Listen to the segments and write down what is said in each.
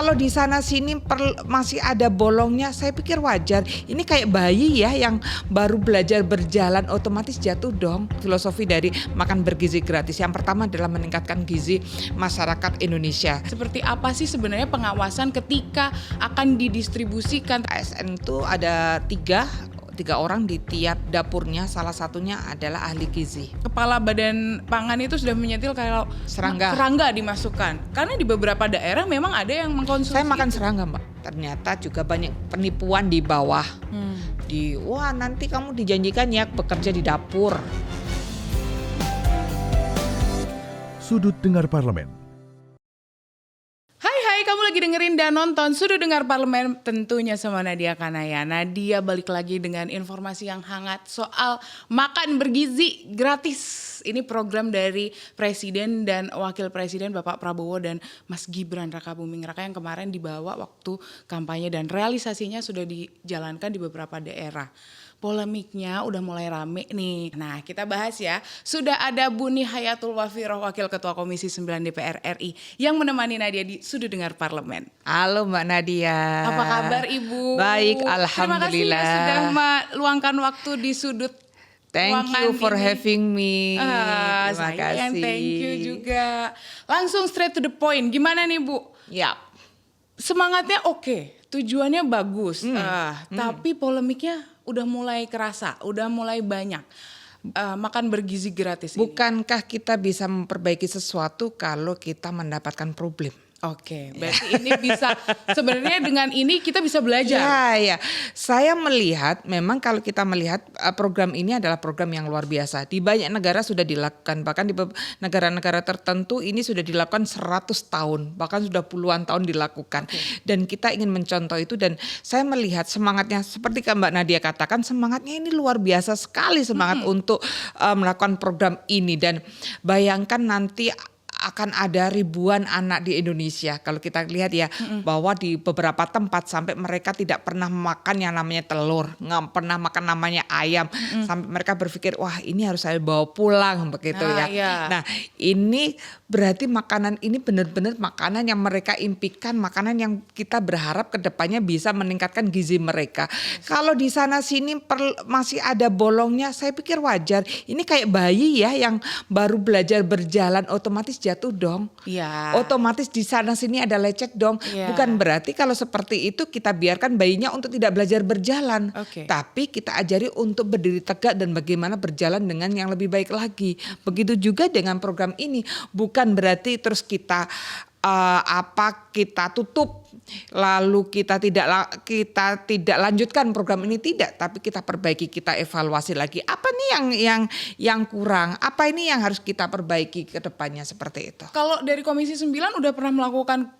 Kalau di sana sini masih ada bolongnya, saya pikir wajar. Ini kayak bayi ya yang baru belajar berjalan, otomatis jatuh dong. Filosofi dari makan bergizi gratis yang pertama adalah meningkatkan gizi masyarakat Indonesia. Seperti apa sih sebenarnya pengawasan ketika akan didistribusikan? ASN itu ada tiga orang di tiap dapurnya, salah satunya adalah ahli gizi. Kepala Badan Pangan itu sudah menyentil kalau serangga dimasukkan. Karena di beberapa daerah memang ada yang mengkonsumsi. Saya makan serangga, Mbak. Ternyata juga banyak penipuan di bawah. Wah nanti kamu dijanjikan ya bekerja di dapur. Sudut Dengar Parlemen. Hai, kamu lagi dengerin dan nonton Sudut Dengar Parlemen tentunya sama Nadia Kanaya. Nadia balik lagi dengan informasi yang hangat soal makan bergizi gratis. Ini program dari Presiden dan Wakil Presiden Bapak Prabowo dan Mas Gibran Rakabuming Raka yang kemarin dibawa waktu kampanye dan realisasinya sudah dijalankan di beberapa daerah. Polemiknya udah mulai rame nih. Nah, kita bahas ya. Sudah ada Buni Hayatul Wafiroh, Wakil Ketua Komisi 9 DPR RI yang menemani Nadia di Sudut Dengar Parlemen. Halo Mbak Nadia. Apa kabar Ibu? Baik, alhamdulillah. Terima kasih ya sudah meluangkan waktu di sudut Thank you for having me. Terima kasih. Thank you juga. Langsung straight to the point. Gimana nih Bu? Ya. Semangatnya oke, tujuannya bagus. Tapi polemiknya udah mulai kerasa, udah mulai banyak. Makan bergizi gratis ini. Bukankah kita bisa memperbaiki sesuatu kalau kita mendapatkan problem? Oke, berarti ini bisa sebenarnya dengan ini kita bisa belajar. Ya. Saya melihat memang kalau kita melihat program ini adalah program yang luar biasa. Di banyak negara sudah dilakukan, bahkan di negara-negara tertentu ini sudah dilakukan 100 tahun, bahkan sudah puluhan tahun dilakukan. Dan kita ingin mencontoh itu dan saya melihat semangatnya seperti Mbak Nadia katakan, semangatnya ini luar biasa sekali semangat untuk melakukan program ini dan bayangkan nanti akan ada ribuan anak di Indonesia. Kalau kita lihat ya bahwa di beberapa tempat sampai mereka tidak pernah makan yang namanya telur, nggak pernah makan namanya ayam, sampai mereka berpikir wah ini harus saya bawa pulang begitu ya. Iya. Nah ini berarti makanan ini benar-benar makanan yang mereka impikan, makanan yang kita berharap kedepannya bisa meningkatkan gizi mereka. Kalau di sana sini masih ada bolongnya, saya pikir wajar. Ini kayak bayi ya yang baru belajar berjalan, otomatis jatuh dong. Iya. Otomatis di sana sini ada lecet dong. Iya. Bukan berarti kalau seperti itu kita biarkan bayinya untuk tidak belajar berjalan. Tapi kita ajari untuk berdiri tegak dan bagaimana berjalan dengan yang lebih baik lagi. Begitu juga dengan program ini. Bukan berarti terus kita kita tutup lalu kita tidak lanjutkan program ini, tidak, tapi kita perbaiki, kita evaluasi lagi apa nih yang kurang, apa ini yang harus kita perbaiki ke depannya seperti itu. Kalau dari Komisi 9 udah pernah melakukan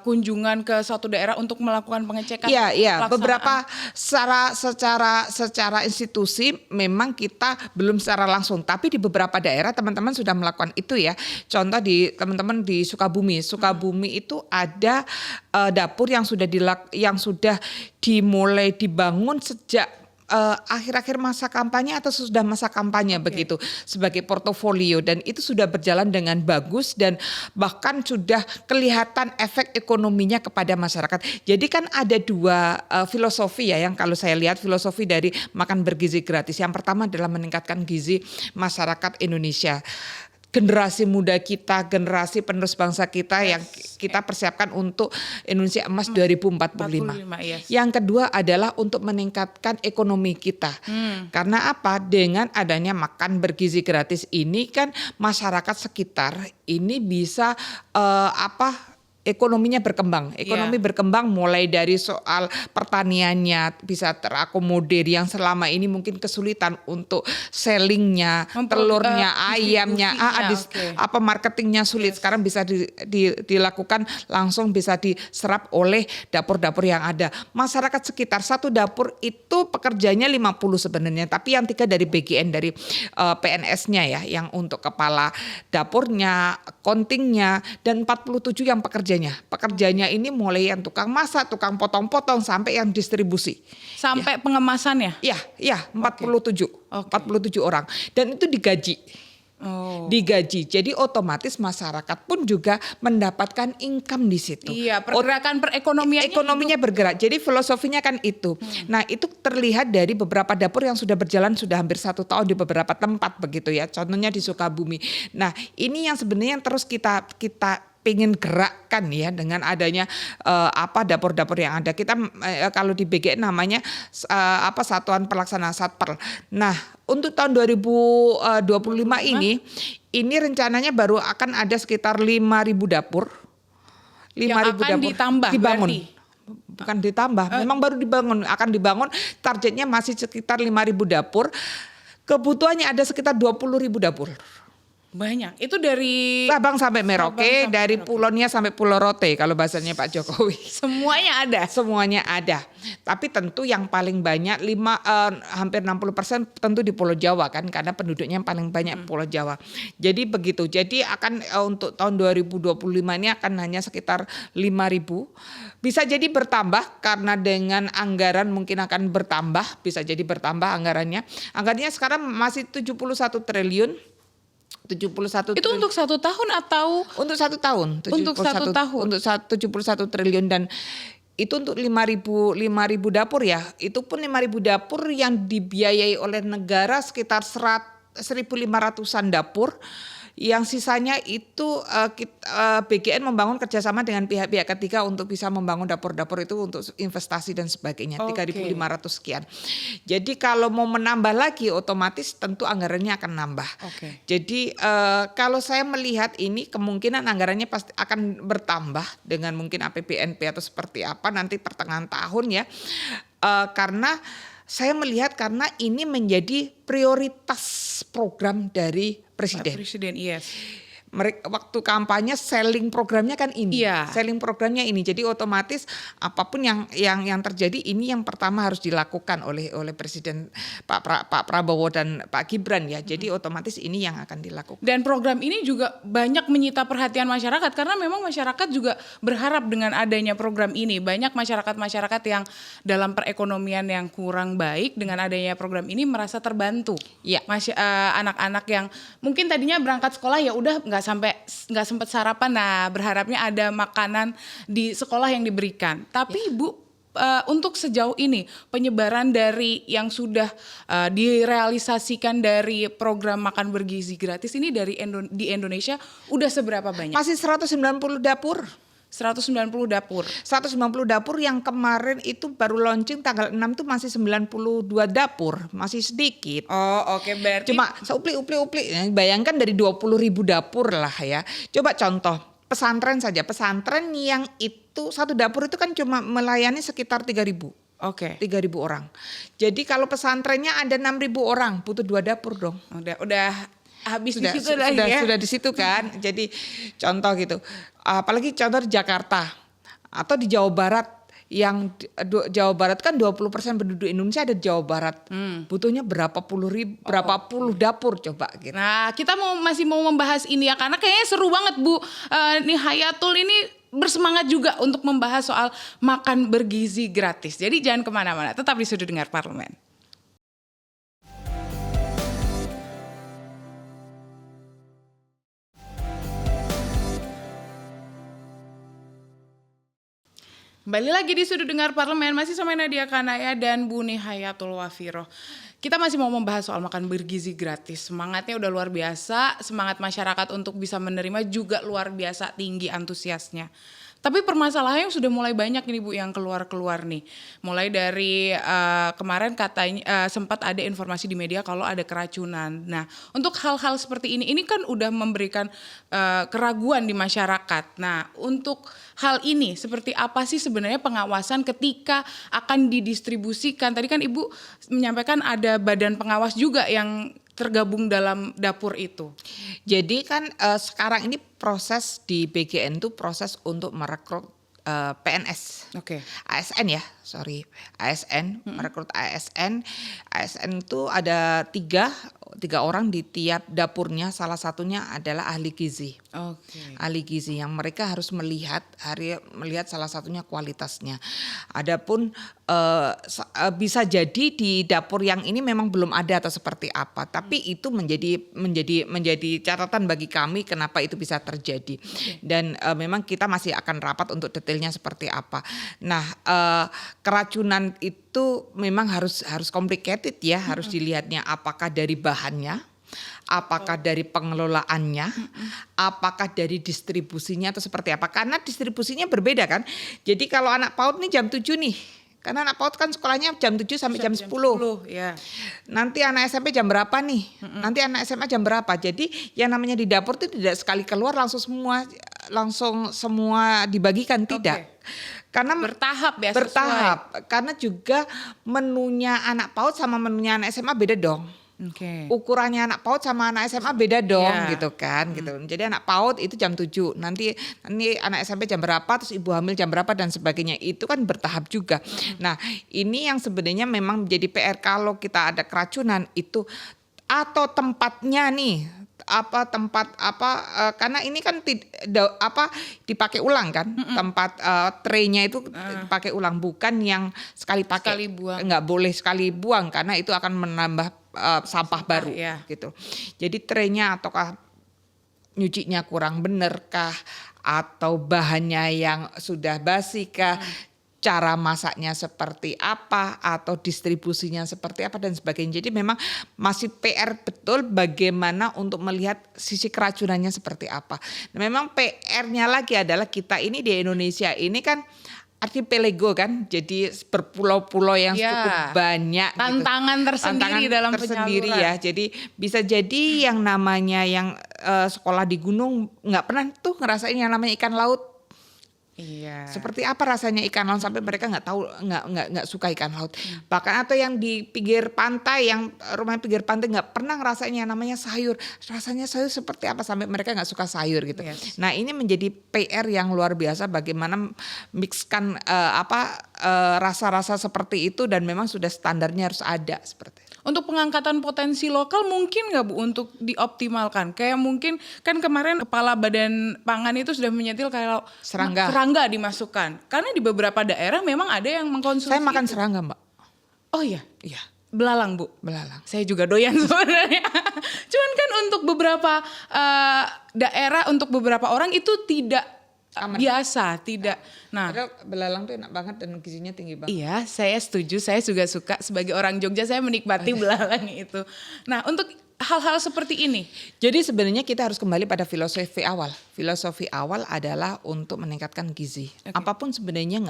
kunjungan ke suatu daerah untuk melakukan pengecekan? Iya, beberapa secara institusi memang kita belum secara langsung, tapi di beberapa daerah teman-teman sudah melakukan itu ya. Contoh di teman-teman di Sukabumi itu ada dapur yang sudah dimulai dibangun sejak akhir-akhir masa kampanye atau sudah masa kampanye begitu sebagai portofolio dan itu sudah berjalan dengan bagus dan bahkan sudah kelihatan efek ekonominya kepada masyarakat. Jadi kan ada dua filosofi ya yang kalau saya lihat filosofi dari makan bergizi gratis. Yang pertama adalah meningkatkan gizi masyarakat Indonesia. Generasi muda kita, generasi penerus bangsa kita yang kita persiapkan untuk Indonesia Emas 2045. Yang kedua adalah untuk meningkatkan ekonomi kita. Karena apa? Dengan adanya makan bergizi gratis ini kan masyarakat sekitar ini bisa ekonominya berkembang. Ekonomi berkembang mulai dari soal pertaniannya bisa terakomodir yang selama ini mungkin kesulitan untuk sellingnya, telurnya, ayamnya, marketingnya sulit. Sekarang bisa dilakukan langsung bisa diserap oleh dapur-dapur yang ada. Masyarakat sekitar satu dapur itu pekerjanya 50 sebenarnya, tapi yang 3 dari BGN dari PNS-nya ya, yang untuk kepala dapurnya, kontingnya dan 47 yang pekerjanya ini mulai yang tukang masak, tukang potong-potong sampai yang distribusi. Sampai pengemasannya? Iya, 47 orang dan itu digaji. Oh. digaji. Jadi otomatis masyarakat pun juga mendapatkan income di situ. Iya, pergerakan perekonomiannya Ekonominya bergerak. Jadi filosofinya kan itu. Nah, itu terlihat dari beberapa dapur yang sudah berjalan sudah hampir 1 tahun di beberapa tempat begitu ya. Contohnya di Sukabumi. Nah, ini yang sebenarnya yang terus kita pengen gerakkan ya dengan adanya dapur-dapur yang ada. Kita kalau di BGN namanya Satuan Pelaksana Satper. Nah, untuk tahun 2025 ini rencananya baru akan ada sekitar 5.000 dapur. 5.000 yang akan dapur ditambah dibangun. berarti? Bukan ditambah, memang baru akan dibangun. Targetnya masih sekitar 5.000 dapur. Kebutuhannya ada sekitar 20.000 dapur. Banyak. Itu dari Sabang sampai Merauke, Sabang sampai dari Merauke. Pulau sampai Pulau Rote kalau bahasanya Pak Jokowi. semuanya ada. Semuanya ada. Tapi tentu yang paling banyak hampir 60% tentu di Pulau Jawa kan, karena penduduknya yang paling banyak Pulau Jawa. Jadi begitu. Jadi akan untuk tahun 2025 ini akan hanya sekitar 5.000. Bisa jadi bertambah karena dengan anggaran mungkin akan bertambah, bisa jadi bertambah anggarannya. Anggarannya sekarang masih 71 triliun. 71 Itu untuk 1 tahun atau untuk 1 tahun. Untuk 1 tahun. Untuk 71 triliun dan itu untuk 5.000 dapur ya. Itu pun 5.000 dapur yang dibiayai oleh negara sekitar 1.500-an dapur. Yang sisanya itu BGN membangun kerjasama dengan pihak-pihak ketiga untuk bisa membangun dapur-dapur itu untuk investasi dan sebagainya. Oke. 3.500 sekian. Jadi kalau mau menambah lagi otomatis tentu anggarannya akan nambah. Oke. Jadi kalau saya melihat ini kemungkinan anggarannya pasti akan bertambah dengan mungkin APBNP atau seperti apa nanti pertengahan tahun ya. Karena saya melihat karena ini menjadi prioritas program dari Presiden. Presiden, yes. Mereka waktu kampanye selling programnya kan ini, Iya. selling programnya ini. Jadi otomatis apapun yang terjadi ini yang pertama harus dilakukan oleh Presiden Pak Prabowo dan Pak Gibran ya. Jadi otomatis ini yang akan dilakukan. Dan program ini juga banyak menyita perhatian masyarakat karena memang masyarakat juga berharap dengan adanya program ini. Banyak masyarakat yang dalam perekonomian yang kurang baik dengan adanya program ini merasa terbantu. Iya. Anak-anak yang mungkin tadinya berangkat sekolah ya udah nggak sempat sarapan. Nah, berharapnya ada makanan di sekolah yang diberikan. Tapi Ibu untuk sejauh ini penyebaran dari yang sudah direalisasikan dari program makan bergizi gratis ini di Indonesia udah seberapa banyak? Masih 190 dapur. 190 dapur. 190 dapur yang kemarin itu baru launching tanggal 6 itu masih 92 dapur, masih sedikit. Oh, oke, berarti Cuma seupli-upli, bayangkan dari 20.000 dapur lah ya. Coba contoh pesantren saja, pesantren yang itu satu dapur itu kan cuma melayani sekitar 3.000. oke. 3.000 orang. Jadi kalau pesantrennya ada 6.000 orang, butuh 2 dapur dong. Udah habis di situ lagi ya. Sudah di situ kan. Jadi contoh gitu. Apalagi contoh di Jakarta atau di Jawa Barat yang Jawa Barat kan 20% penduduk Indonesia ada di Jawa Barat. Butuhnya berapa puluh dapur coba gitu. Nah, kita masih mau membahas ini ya karena kayaknya seru banget Bu. Nih Hayatul ini bersemangat juga untuk membahas soal makan bergizi gratis. Jadi jangan kemana-mana, tetap di Sudut Dengar Parlemen. Kembali lagi di Sudut Dengar Parlemen, masih sama Nadia Kanaya dan Bu Nihayatul Wafiroh. Kita masih mau membahas soal makan bergizi gratis. Semangatnya udah luar biasa, semangat masyarakat untuk bisa menerima juga luar biasa tinggi antusiasnya. Tapi permasalahannya sudah mulai banyak nih Bu yang keluar-keluar nih. Mulai dari kemarin katanya sempat ada informasi di media kalau ada keracunan. Nah, untuk hal-hal seperti ini kan udah memberikan keraguan di masyarakat. Nah, untuk hal ini seperti apa sih sebenarnya pengawasan ketika akan didistribusikan? Tadi kan Ibu menyampaikan ada badan pengawas juga yang tergabung dalam dapur itu. Jadi kan sekarang ini proses di BGN itu proses untuk merekrut PNS. Oke. ASN ya, ASN, merekrut ASN. ASN itu ada tiga orang di tiap dapurnya, salah satunya adalah ahli gizi. Oke. ahli gizi yang mereka harus melihat salah satunya kualitasnya. Adapun bisa jadi di dapur yang ini memang belum ada atau seperti apa, tapi itu menjadi catatan bagi kami kenapa itu bisa terjadi. Dan memang kita masih akan rapat untuk detailnya seperti apa. Nah, keracunan itu memang harus complicated ya, harus dilihatnya apakah dari bahannya, apakah dari pengelolaannya, apakah dari distribusinya atau seperti apa. Karena distribusinya berbeda kan. Jadi kalau anak PAUD nih jam 7 nih. Karena anak PAUD kan sekolahnya jam 7 sampai jam 10. Ya. Nanti anak SMP jam berapa nih? Nanti anak SMA jam berapa? Jadi yang namanya di dapur itu tidak sekali keluar langsung semua dibagikan, tidak. Karena Bertahap ya, bertahap. Karena juga menunya anak PAUD sama menunya anak SMA beda dong. Oke. Ukurannya anak PAUD sama anak SMA beda dong Ya. gitu kan gitu. Jadi anak PAUD itu jam 7, nanti anak SMP jam berapa, terus ibu hamil jam berapa dan sebagainya. Itu kan bertahap juga. Nah, ini yang sebenarnya memang menjadi PR kalau kita ada keracunan itu atau tempatnya nih karena ini kan dipakai ulang kan, tempat traynya itu dipakai ulang, bukan yang sekali pakai, Sekali buang. nggak boleh sekali buang karena itu akan menambah sampah baru ya. gitu. Jadi traynya ataukah nyucinya kurang bener kah, atau bahannya yang sudah basi kah, cara masaknya seperti apa, atau distribusinya seperti apa dan sebagainya. Jadi memang masih PR betul bagaimana untuk melihat sisi keracunannya seperti apa. Nah, memang PR-nya lagi adalah kita ini di Indonesia ini kan archipelago kan, jadi berpulau-pulau yang Ya. cukup banyak. Tantangan tersendiri dalam tersendiri penyaluran. ya. Jadi bisa jadi yang namanya yang sekolah di gunung nggak pernah tuh ngerasain yang namanya ikan laut. Iya. Seperti apa rasanya ikan laut sampai mereka nggak tahu, nggak suka ikan laut. Bahkan atau yang di pinggir pantai, yang rumah pinggir pantai nggak pernah ngerasain yang namanya sayur. Rasanya sayur seperti apa sampai mereka nggak suka sayur gitu. Yes. Nah, ini menjadi PR yang luar biasa bagaimana mixkan rasa-rasa seperti itu dan memang sudah standarnya harus ada seperti itu. Untuk pengangkatan potensi lokal mungkin nggak Bu untuk dioptimalkan? Kayak mungkin kan kemarin Kepala Badan Pangan itu sudah menyetil kalau serangga dimasukkan. Karena di beberapa daerah memang ada yang mengkonsumsi. Saya makan itu. serangga, Mbak. Oh iya, Iya, belalang Bu. belalang. Saya juga doyan sebenarnya. Cuman kan untuk beberapa daerah, untuk beberapa orang itu tidak Aman. biasa, tidak. Nah, Padahal belalang tuh enak banget dan gizinya tinggi banget. iya, saya setuju. Saya juga suka sebagai orang Jogja, saya menikmati belalang itu. Nah, untuk hal-hal seperti ini, Jadi sebenarnya kita harus kembali pada filosofi awal. Filosofi awal adalah untuk meningkatkan gizi. Apapun sebenarnya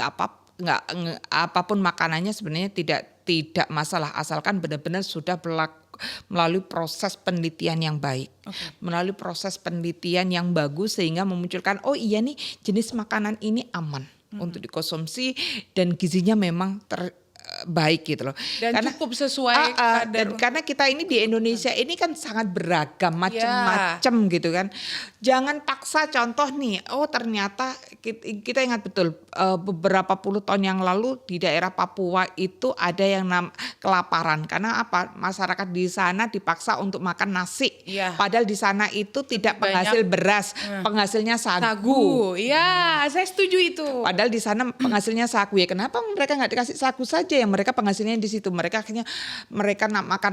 apapun makanannya sebenarnya tidak masalah asalkan benar-benar sudah melalui proses penelitian yang baik. Melalui proses penelitian yang bagus sehingga memunculkan oh iya nih jenis makanan ini aman untuk dikonsumsi dan gizinya memang baik gitu loh. dan cukup sesuai kadar. Dan karena kita ini di Indonesia ini kan sangat beragam macam-macam gitu kan. Jangan paksa contoh nih. Oh ternyata kita ingat betul beberapa puluh tahun yang lalu di daerah Papua itu ada yang kelaparan karena apa? Masyarakat di sana dipaksa untuk makan nasi. Iya. Padahal di sana itu tidak penghasil beras, penghasilnya sagu. Iya, saya setuju itu. Padahal di sana penghasilnya sagu ya. Kenapa mereka nggak dikasih sagu saja yang mereka penghasilnya di situ? Mereka akhirnya makan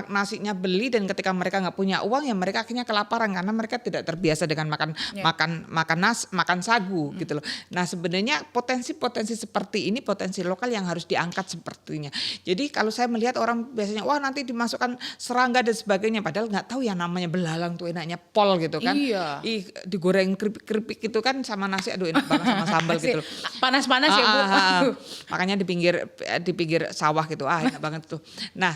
nasinya beli dan ketika mereka nggak punya uang ya mereka akhirnya kelaparan karena mereka tidak terbiasa dengan makan sagu gitu loh. Nah sebenarnya potensi seperti ini potensi lokal yang harus diangkat sepertinya. Jadi kalau saya melihat orang biasanya wah nanti dimasukkan serangga dan sebagainya padahal nggak tahu yang namanya belalang tuh enaknya pol gitu kan. Iya. Digoreng keripik gitu kan sama nasi aduh enak banget sama sambal gitu loh. Panas-panas ya Bu. Makanya di pinggir sawah gitu enak banget tuh. Nah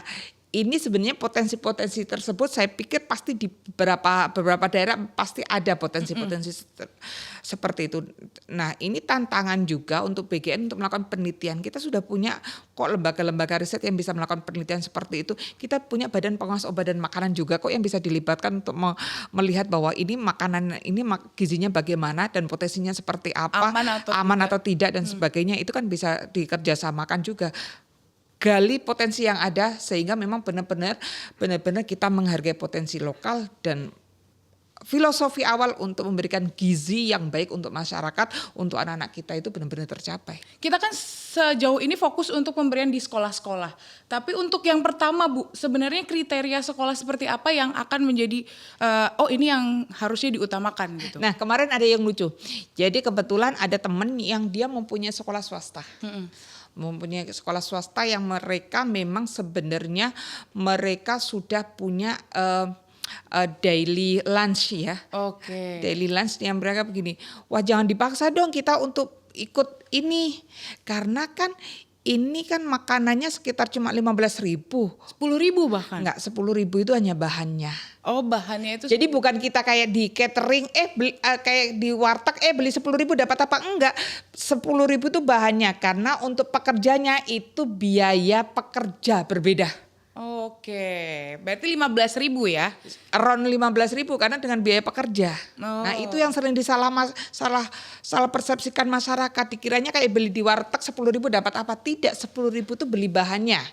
ini sebenarnya potensi-potensi tersebut saya pikir pasti di beberapa daerah pasti ada potensi-potensi seperti itu. Nah ini tantangan juga untuk BGN untuk melakukan penelitian. Kita sudah punya kok lembaga-lembaga riset yang bisa melakukan penelitian seperti itu. Kita punya Badan Pengawas Obat dan Makanan juga kok yang bisa dilibatkan untuk melihat bahwa ini makanan ini gizinya bagaimana dan potensinya seperti apa, aman atau tidak dan sebagainya. Itu kan bisa dikerjasamakan juga. Gali potensi yang ada sehingga memang benar-benar kita menghargai potensi lokal dan filosofi awal untuk memberikan gizi yang baik untuk masyarakat, untuk anak-anak kita itu benar-benar tercapai. Kita kan sejauh ini fokus untuk pemberian di sekolah-sekolah. Tapi untuk yang pertama Bu, sebenarnya kriteria sekolah seperti apa yang akan menjadi, ini yang harusnya diutamakan gitu. Nah kemarin ada yang lucu, jadi kebetulan ada temen yang dia mempunyai sekolah swasta. Mempunyai sekolah swasta yang mereka memang sebenarnya mereka sudah punya daily lunch ya. Oke. Daily lunch yang mereka begini, wah jangan dipaksa dong kita untuk ikut ini. Karena kan ini kan makanannya sekitar cuma 15.000. 10.000 bahkan? Enggak, 10.000 itu hanya bahannya. Oh bahannya itu. Jadi bukan kita kayak di catering, beli, kayak di warteg, beli 10.000 dapat apa? Enggak, 10.000 itu bahannya. Karena untuk pekerjanya itu biaya pekerja berbeda. Oke, berarti 15.000 ya? Around 15.000 karena dengan biaya pekerja. Oh. Nah itu yang sering salah persepsikan masyarakat. Dikiranya kayak beli di warteg 10.000 dapat apa? Tidak, 10.000 itu beli bahannya.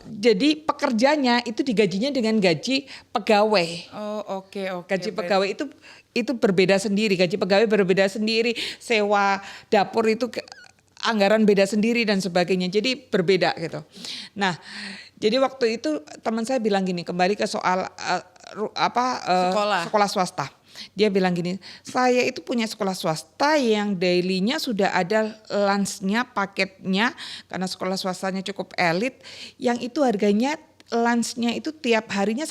Jadi pekerjanya itu digajinya dengan gaji pegawai. Oh oke. Gaji pegawai itu berbeda sendiri. Gaji pegawai berbeda sendiri. Sewa dapur itu anggaran beda sendiri dan sebagainya. Jadi berbeda gitu. Nah, jadi waktu itu teman saya bilang gini, kembali ke soal sekolah swasta. Dia bilang gini, saya itu punya sekolah swasta yang dailynya sudah ada lunchnya, paketnya, karena sekolah swastanya cukup elit, yang itu harganya lunchnya itu tiap harinya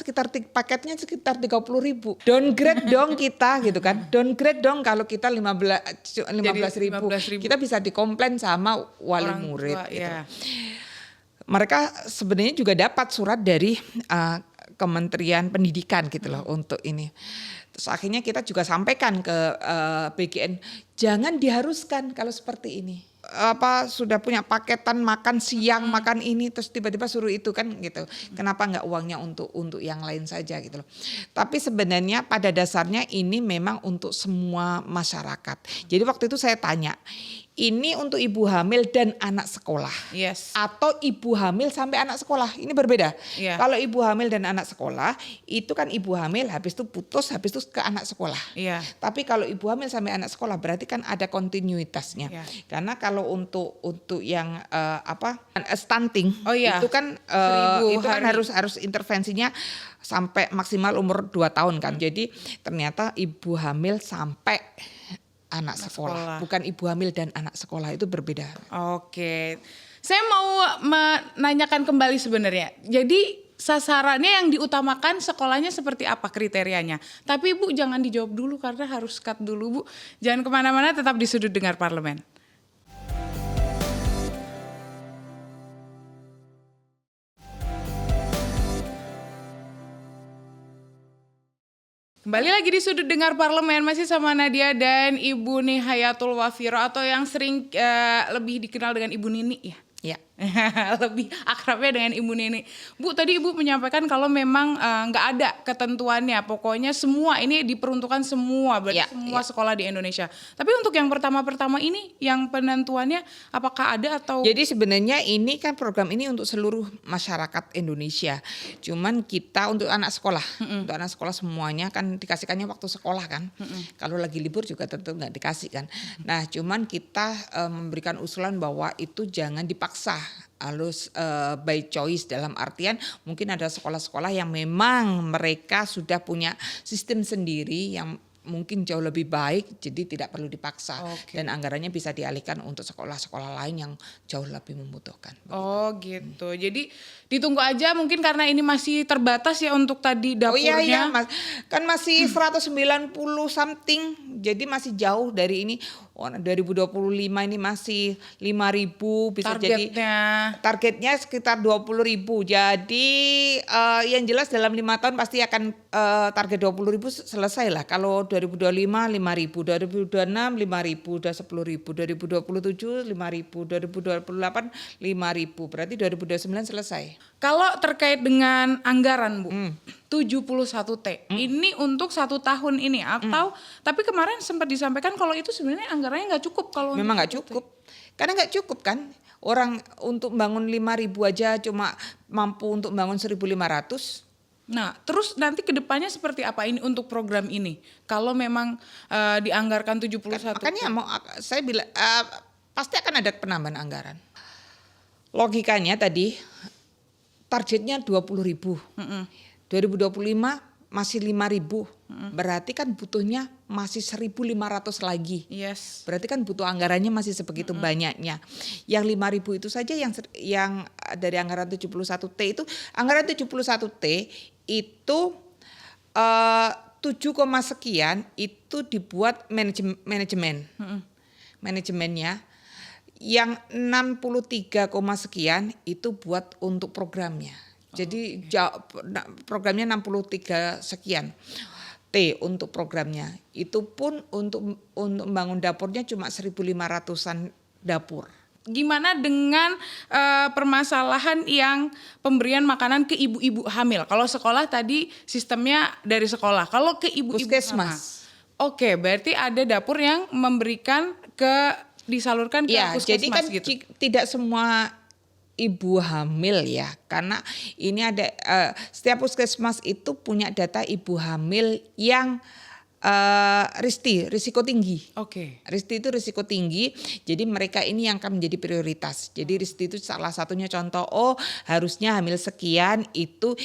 paketnya sekitar 30.000. Downgrade dong kita gitu kan. Downgrade dong kalau kita 15.000. Kita bisa dikomplain sama wali murid tua, gitu. Ya. Mereka sebenarnya juga dapat surat dari Kementerian Pendidikan gitu loh untuk ini. Terus akhirnya kita juga sampaikan ke BGN, jangan diharuskan kalau seperti ini. Sudah punya paketan makan siang, makan ini, terus tiba-tiba suruh itu kan gitu. Kenapa nggak uangnya untuk yang lain saja gitu loh. Tapi sebenarnya pada dasarnya ini memang untuk semua masyarakat. Jadi waktu itu saya tanya, ini untuk ibu hamil dan anak sekolah. Yes. Atau ibu hamil sampai anak sekolah, ini berbeda. Yeah. Kalau ibu hamil dan anak sekolah, itu kan ibu hamil habis itu putus, habis itu ke anak sekolah. Yeah. Tapi kalau ibu hamil sampai anak sekolah berarti kan ada kontinuitasnya. Yeah. Karena kalau untuk yang stunting, itu kan harus intervensinya sampai maksimal umur 2 tahun kan. Jadi ternyata ibu hamil sampai anak sekolah, bukan ibu hamil dan anak sekolah, itu berbeda. Oke, saya mau menanyakan kembali sebenarnya. Jadi sasarannya yang diutamakan sekolahnya seperti apa kriterianya? Tapi Bu jangan dijawab dulu karena harus cut dulu Bu. Jangan kemana-mana, tetap di Sudut Dengar Parlemen. Kembali lagi di Sudut Dengar Parlemen, masih sama Nadia dan Ibu Nihayatul Wafiro atau yang sering lebih dikenal dengan Ibu Nini ya. Ya. Lebih akrabnya dengan Ibu Nini. Bu, tadi Ibu menyampaikan kalau memang nggak ada ketentuannya, pokoknya semua ini diperuntukkan semua, berarti semua sekolah di Indonesia. Tapi untuk yang pertama-pertama ini, yang penentuannya apakah ada atau? Jadi sebenarnya ini kan program ini untuk seluruh masyarakat Indonesia. Cuman kita untuk anak sekolah, untuk anak sekolah semuanya kan dikasihkannya waktu sekolah kan. Kalau lagi libur juga tentu nggak dikasih kan. Nah, cuman kita memberikan usulan bahwa itu jangan dipaksa. Harus by choice, dalam artian mungkin ada sekolah-sekolah yang memang mereka sudah punya sistem sendiri yang mungkin jauh lebih baik, jadi tidak perlu dipaksa. Dan anggarannya bisa dialihkan untuk sekolah-sekolah lain yang jauh lebih membutuhkan. Oh gitu, jadi ditunggu aja mungkin karena ini masih terbatas ya untuk tadi dapurnya. Oh iya, kan masih 190 something, jadi masih jauh dari ini. 2025 ini masih 5.000 bisa targetnya sekitar 20.000. Jadi yang jelas dalam 5 tahun pasti akan target 20.000 selesai lah. Kalau 2025 5.000, 2026 5.000, udah 10.000, 2027 5.000, 2028 5.000, berarti 2029 selesai. Kalau terkait dengan anggaran Bu, 71T, ini untuk 1 tahun ini atau tapi kemarin sempat disampaikan kalau itu sebenarnya anggarannya nggak cukup kalau memang nggak cukup, karena nggak cukup kan, orang untuk bangun 5.000 aja cuma mampu untuk bangun 1.500. Nah, terus nanti kedepannya seperti apa ini untuk program ini? Kalau memang dianggarkan 71. Makanya saya bilang pasti akan ada penambahan anggaran. Logikanya tadi targetnya 20.000. 2025 masih 5.000. Berarti kan butuhnya masih 1.500 lagi. Yes. Berarti kan butuh anggarannya masih sebegitu banyaknya. Yang 5.000 itu saja yang dari anggaran 71T itu, anggaran 71T itu 7, sekian itu dibuat manajemennya. Yang 63, sekian itu buat untuk programnya. Jadi programnya 63 sekian T untuk programnya. Itu pun untuk membangun dapurnya cuma 1.500-an dapur. Gimana dengan permasalahan yang pemberian makanan ke ibu-ibu hamil? Kalau sekolah tadi sistemnya dari sekolah. Kalau ke ibu-ibu hamil. Puskesmas. Oke, berarti ada dapur yang memberikan disalurkan ke Ya, puskesmas jadi kan gitu. tidak semua ibu hamil ya, karena ini ada setiap puskesmas itu punya data ibu hamil yang risiko tinggi. Oke. RISTI itu risiko tinggi, jadi mereka ini yang akan menjadi prioritas. Jadi RISTI itu salah satunya contoh, harusnya hamil sekian itu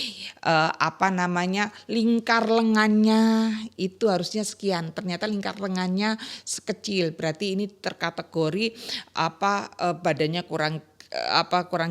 lingkar lengannya itu harusnya sekian. Ternyata lingkar lengannya sekecil, berarti ini terkategori badannya kurang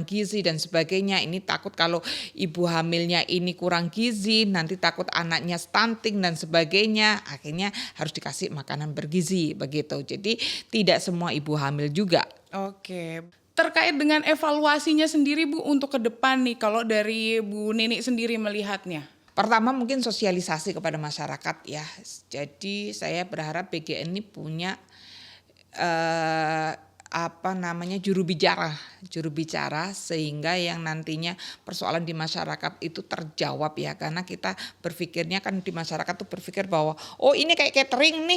gizi dan sebagainya. Ini takut kalau ibu hamilnya ini kurang gizi, nanti takut anaknya stunting dan sebagainya. Akhirnya harus dikasih makanan bergizi begitu. Jadi tidak semua ibu hamil juga. Oke. Terkait dengan evaluasinya sendiri Bu untuk ke depan nih, kalau dari Bu Nini sendiri melihatnya. Pertama mungkin sosialisasi kepada masyarakat ya. Jadi saya berharap BGN ini punya juru bicara sehingga yang nantinya persoalan di masyarakat itu terjawab ya, karena kita berpikirnya kan di masyarakat tuh berpikir bahwa ini kayak catering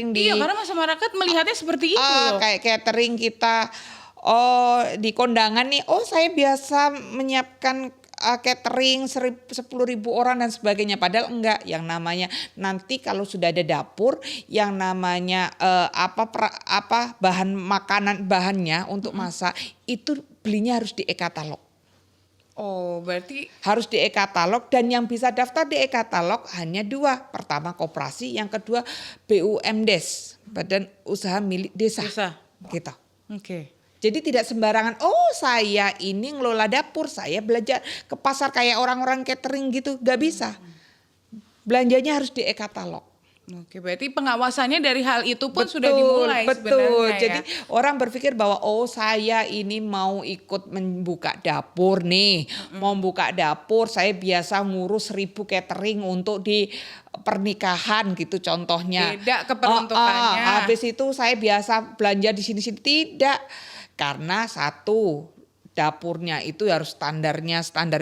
di Iya, karena masyarakat melihatnya seperti itu loh. kayak catering kita di kondangan nih, saya biasa menyiapkan catering 10.000 orang dan sebagainya, padahal enggak. Yang namanya nanti kalau sudah ada dapur, yang namanya bahannya untuk masak itu belinya harus di e-katalog. Oh, berarti Harus di e-katalog, dan yang bisa daftar di e-katalog hanya 2. Pertama koperasi, yang kedua BUMDes, Badan Usaha Milik Desa. Gitu. Oke. Jadi tidak sembarangan, saya ini ngelola dapur, saya belajar ke pasar kayak orang-orang catering gitu, gak bisa. Belanjanya harus di e-katalog. Oke, berarti pengawasannya dari hal itu pun sudah dimulai sebenarnya ya. Jadi orang berpikir bahwa saya ini mau ikut membuka dapur nih. Mau buka dapur, saya biasa ngurus 1.000 catering untuk di pernikahan gitu contohnya. Beda keperuntukannya. Habis itu saya biasa belanja di sini-sini, tidak. Karena satu, dapurnya itu harus standar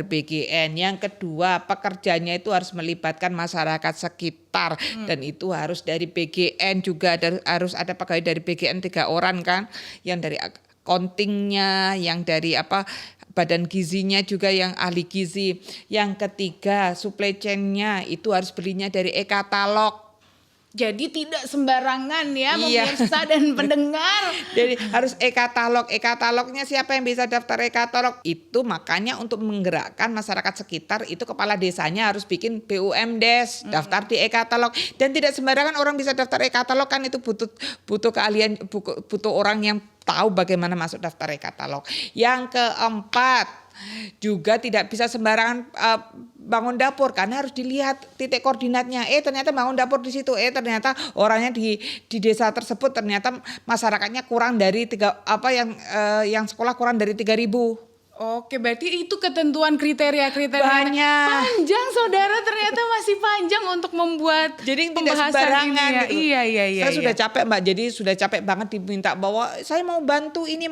BGN. Yang kedua, pekerjanya itu harus melibatkan masyarakat sekitar, dan itu harus dari BGN juga, harus ada pegawai dari BGN 3 orang kan, yang dari accountingnya, yang dari badan gizinya juga, yang ahli gizi. Yang ketiga, supply chain-nya itu harus belinya dari e-katalog. Jadi tidak sembarangan ya pemirsa dan pendengar. Jadi harus e-katalog. E-katalognya siapa yang bisa daftar e-katalog? Itu makanya untuk menggerakkan masyarakat sekitar itu kepala desanya harus bikin BUMDes, daftar di e-katalog. Dan tidak sembarangan orang bisa daftar e-katalog kan, itu butuh keahlian, butuh orang yang tahu bagaimana masuk daftar e-katalog. Yang keempat, juga tidak bisa sembarangan bangun dapur, karena harus dilihat titik koordinatnya. Ternyata bangun dapur di situ. Ternyata orangnya di desa tersebut ternyata masyarakatnya kurang dari yang sekolah kurang dari 3.000. Oke, berarti itu ketentuan kriteria banyak. Panjang saudara, ternyata masih panjang untuk membuat jadi pembahasan tidak sembarangan ini ya. gitu. Iya. Saya sudah capek Mbak, jadi sudah capek banget diminta bahwa saya mau bantu ini,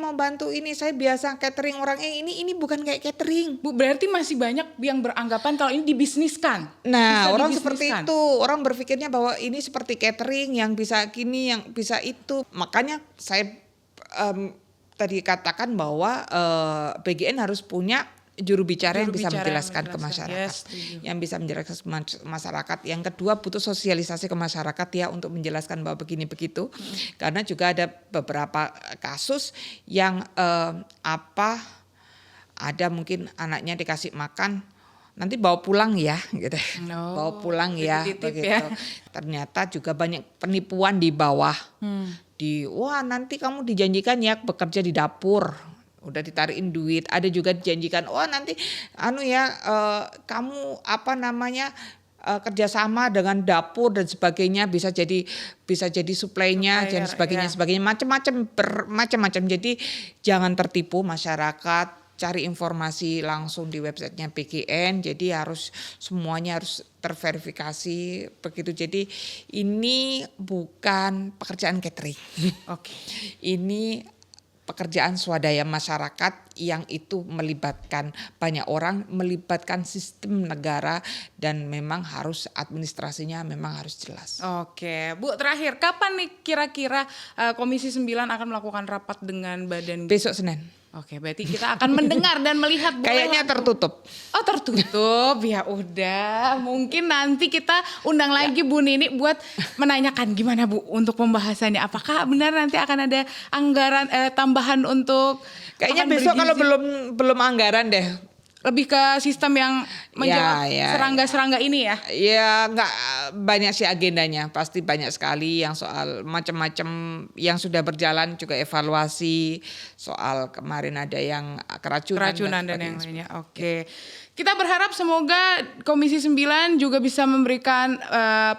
saya biasa catering orang ini bukan kayak catering. Bu, berarti masih banyak yang beranggapan kalau ini dibisniskan. Nah, orang seperti itu, orang berpikirnya bahwa ini seperti catering yang bisa gini, yang bisa itu. Makanya saya tadi katakan bahwa BGN harus punya juru bicara yang Juru bisa bicara menjelaskan yang ke menjelaskan. masyarakat, Yes, setuju. yang bisa menjelaskan ke masyarakat. Yang kedua butuh sosialisasi ke masyarakat ya untuk menjelaskan bahwa begini begitu, karena juga ada beberapa kasus yang ada mungkin anaknya dikasih makan nanti bawa pulang ya gitu, bawa pulang ya dititip begitu. ya. Ternyata juga banyak penipuan di bawah, wah nanti kamu dijanjikan ya bekerja di dapur. Udah ditarikin duit, ada juga dijanjikan, nanti kamu kerjasama dengan dapur dan sebagainya bisa jadi suplainya dan sebagainya, macam-macam. Jadi jangan tertipu masyarakat, cari informasi langsung di websitenya PGN. Jadi semuanya harus terverifikasi begitu. Jadi ini bukan pekerjaan catering. Oke. Ini pekerjaan swadaya masyarakat yang itu melibatkan banyak orang, melibatkan sistem negara, dan memang harus administrasinya memang harus jelas. Oke, Bu, terakhir kapan nih kira-kira Komisi 9 akan melakukan rapat dengan Badan Besok Senin. Oke, berarti kita akan mendengar dan melihat Kayaknya tertutup. Oh, tertutup. Ya udah, mungkin nanti kita undang lagi Bu Nini buat menanyakan gimana Bu untuk pembahasannya. Apakah benar nanti akan ada anggaran tambahan untuk Kayaknya makan besok kalau bergizi? belum anggaran deh. Lebih ke sistem yang menjawab serangga-serangga ini ya? Ya nggak banyak sih agendanya, pasti banyak sekali yang soal macam-macam yang sudah berjalan, juga evaluasi soal kemarin ada yang keracunan dan yang lainnya. Oke. Kita berharap semoga Komisi 9 juga bisa memberikan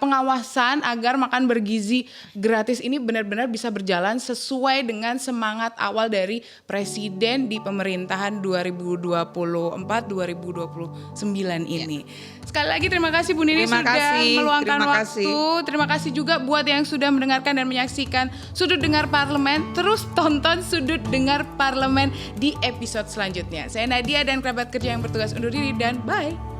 pengawasan agar makan bergizi gratis ini benar-benar bisa berjalan sesuai dengan semangat awal dari Presiden di pemerintahan 2024-2029 ini. Sekali lagi terima kasih Bu Nini sudah meluangkan waktu. Terima kasih juga buat yang sudah mendengarkan dan menyaksikan Sudut Dengar Parlemen. Terus tonton Sudut Dengar Parlemen di episode selanjutnya. Saya Nadia dan kerabat kerja yang bertugas undur diri dan bye.